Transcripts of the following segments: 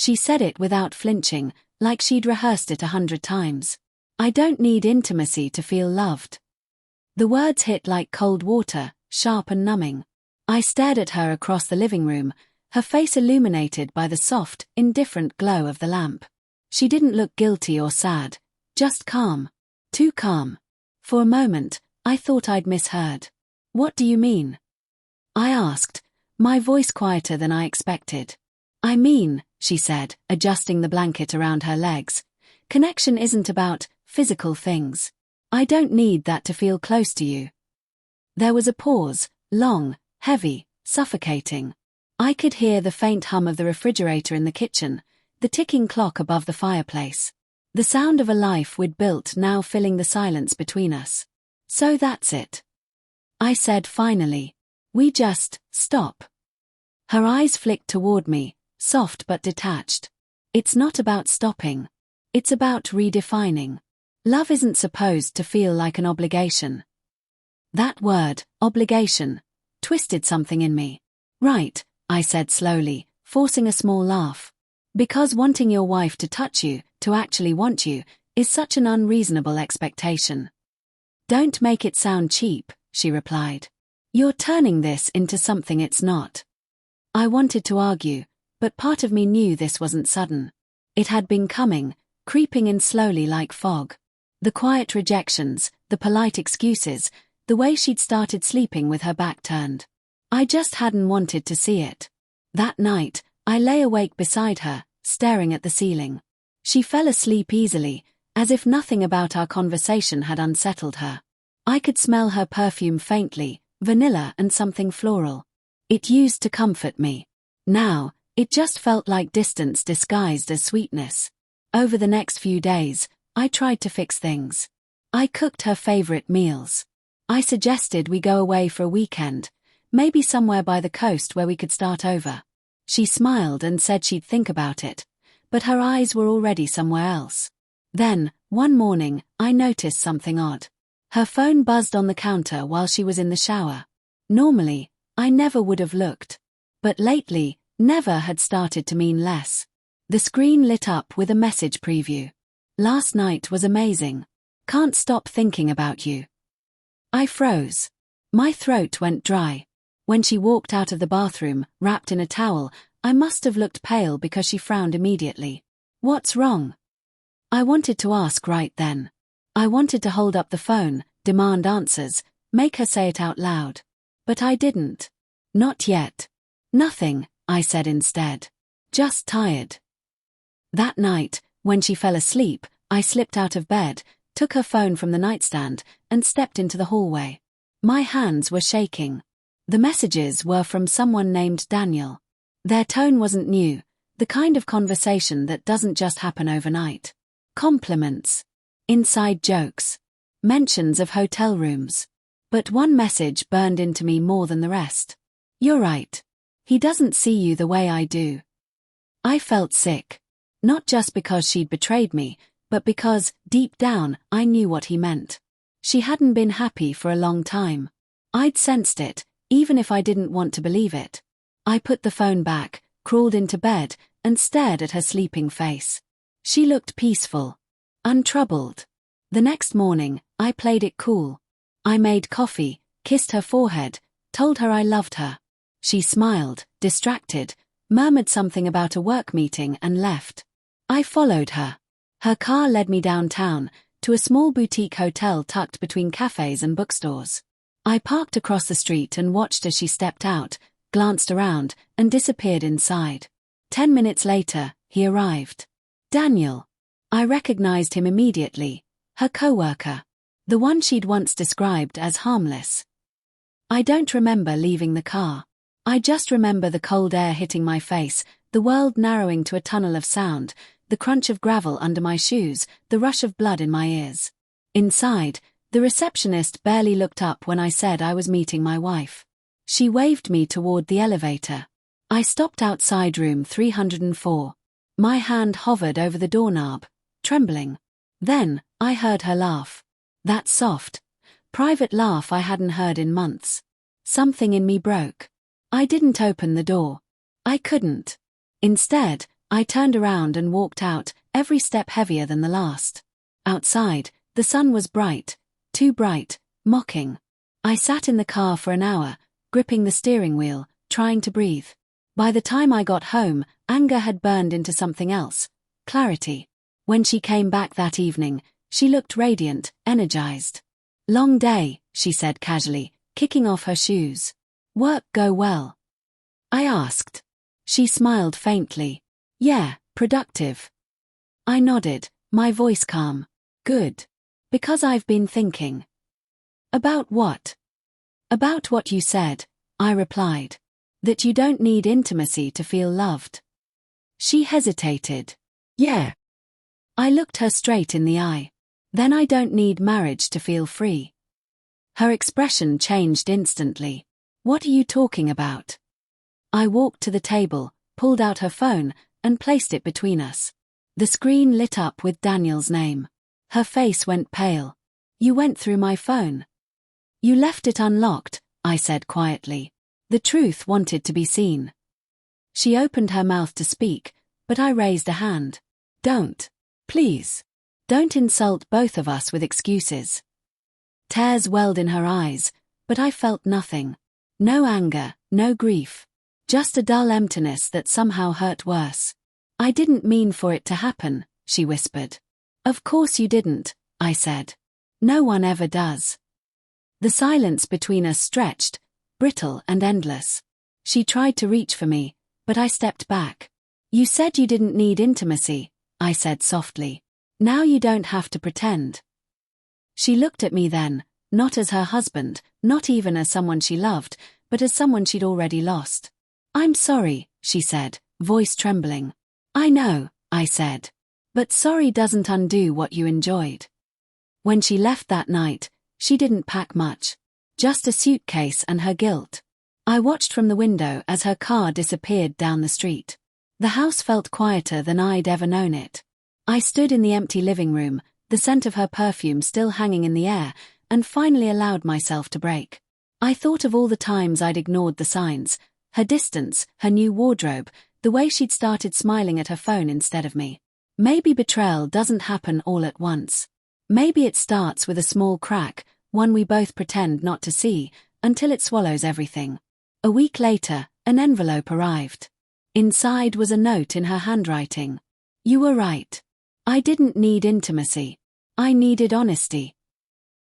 She said it without flinching, like she'd rehearsed it 100 times. I don't need intimacy to feel loved. The words hit like cold water, sharp and numbing. I stared at her across the living room, her face illuminated by the soft, indifferent glow of the lamp. She didn't look guilty or sad, just calm. Too calm. For a moment, I thought I'd misheard. "What do you mean?" I asked, my voice quieter than I expected. "I mean," she said, adjusting the blanket around her legs, "connection isn't about physical things. I don't need that to feel close to you." There was a pause, long, heavy, suffocating. I could hear the faint hum of the refrigerator in the kitchen, the ticking clock above the fireplace. The sound of a life we'd built now filling the silence between us. "So that's it," I said finally. "We just stop." Her eyes flicked toward me, soft but detached. "It's not about stopping. It's about redefining. Love isn't supposed to feel like an obligation." That word, obligation, twisted something in me. "Right," I said slowly, forcing a small laugh. "Because wanting your wife to touch you, to actually want you, is such an unreasonable expectation." "Don't make it sound cheap," she replied. "You're turning this into something it's not." I wanted to argue, but part of me knew this wasn't sudden. It had been coming, creeping in slowly like fog. The quiet rejections, the polite excuses, the way she'd started sleeping with her back turned. I just hadn't wanted to see it. That night, I lay awake beside her, staring at the ceiling. She fell asleep easily, as if nothing about our conversation had unsettled her. I could smell her perfume faintly, vanilla and something floral. It used to comfort me. Now, it just felt like distance disguised as sweetness. Over the next few days, I tried to fix things. I cooked her favorite meals. I suggested we go away for a weekend, maybe somewhere by the coast where we could start over. She smiled and said she'd think about it, but her eyes were already somewhere else. Then, one morning, I noticed something odd. Her phone buzzed on the counter while she was in the shower. Normally, I never would have looked. But lately, never had started to mean less. The screen lit up with a message preview. "Last night was amazing. Can't stop thinking about you." I froze. My throat went dry. When she walked out of the bathroom, wrapped in a towel, I must have looked pale because she frowned immediately. "What's wrong?" I wanted to ask right then. I wanted to hold up the phone, demand answers, make her say it out loud. But I didn't. "Not yet." "Nothing," I said instead. "Just tired." That night, when she fell asleep, I slipped out of bed, took her phone from the nightstand, and stepped into the hallway. My hands were shaking. The messages were from someone named Daniel. Their tone wasn't new, the kind of conversation that doesn't just happen overnight. Compliments. Inside jokes. Mentions of hotel rooms. But one message burned into me more than the rest. "You're right. He doesn't see you the way I do." I felt sick. Not just because she'd betrayed me, but because, deep down, I knew what he meant. She hadn't been happy for a long time. I'd sensed it, even if I didn't want to believe it. I put the phone back, crawled into bed, and stared at her sleeping face. She looked peaceful. Untroubled. The next morning, I played it cool. I made coffee, kissed her forehead, told her I loved her. She smiled, distracted, murmured something about a work meeting and left. I followed her. Her car led me downtown, to a small boutique hotel tucked between cafes and bookstores. I parked across the street and watched as she stepped out, glanced around, and disappeared inside. 10 minutes later, he arrived. Daniel. I recognized him immediately, her coworker. The one she'd once described as harmless. I don't remember leaving the car. I just remember the cold air hitting my face, the world narrowing to a tunnel of sound, the crunch of gravel under my shoes, the rush of blood in my ears. Inside, the receptionist barely looked up when I said I was meeting my wife. She waved me toward the elevator. I stopped outside room 304. My hand hovered over the doorknob, trembling. Then, I heard her laugh. That soft, private laugh I hadn't heard in months. Something in me broke. I didn't open the door. I couldn't. Instead, I turned around and walked out, every step heavier than the last. Outside, the sun was bright, too bright, mocking. I sat in the car for an hour, gripping the steering wheel, trying to breathe. By the time I got home, anger had burned into something else, clarity. When she came back that evening, she looked radiant, energized. "Long day," she said casually, kicking off her shoes. "Work go well?" I asked. She smiled faintly. "Yeah, productive." I nodded, my voice calm. "Good. Because I've been thinking." "About what?" "About what you said," I replied. "That you don't need intimacy to feel loved." She hesitated. "Yeah." I looked her straight in the eye. "Then I don't need marriage to feel free." Her expression changed instantly. "What are you talking about?" I walked to the table, pulled out her phone, and placed it between us. The screen lit up with Daniel's name. Her face went pale. "You went through my phone." "You left it unlocked," I said quietly. The truth wanted to be seen. She opened her mouth to speak, but I raised a hand. "Don't. Please. Don't insult both of us with excuses." Tears welled in her eyes, but I felt nothing. No anger, no grief. Just a dull emptiness that somehow hurt worse. "I didn't mean for it to happen," she whispered. "Of course you didn't," I said. "No one ever does." The silence between us stretched, brittle and endless. She tried to reach for me, but I stepped back. "You said you didn't need intimacy," I said softly. "Now you don't have to pretend." She looked at me then, not as her husband, not even as someone she loved, but as someone she'd already lost. "I'm sorry," she said, voice trembling. "I know," I said. "But sorry doesn't undo what you enjoyed." When she left that night, she didn't pack much. Just a suitcase and her guilt. I watched from the window as her car disappeared down the street. The house felt quieter than I'd ever known it. I stood in the empty living room, the scent of her perfume still hanging in the air, and finally allowed myself to break. I thought of all the times I'd ignored the signs, her distance, her new wardrobe, the way she'd started smiling at her phone instead of me. Maybe betrayal doesn't happen all at once. Maybe it starts with a small crack, one we both pretend not to see, until it swallows everything. A week later, an envelope arrived. Inside was a note in her handwriting. "You were right. I didn't need intimacy. I needed honesty."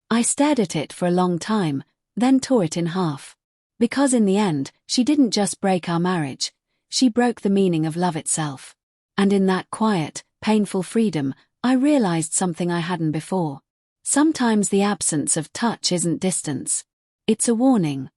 I stared at it for a long time, then tore it in half. Because in the end, she didn't just break our marriage, she broke the meaning of love itself. And in that quiet, painful freedom, I realized something I hadn't before. Sometimes the absence of touch isn't distance. It's a warning.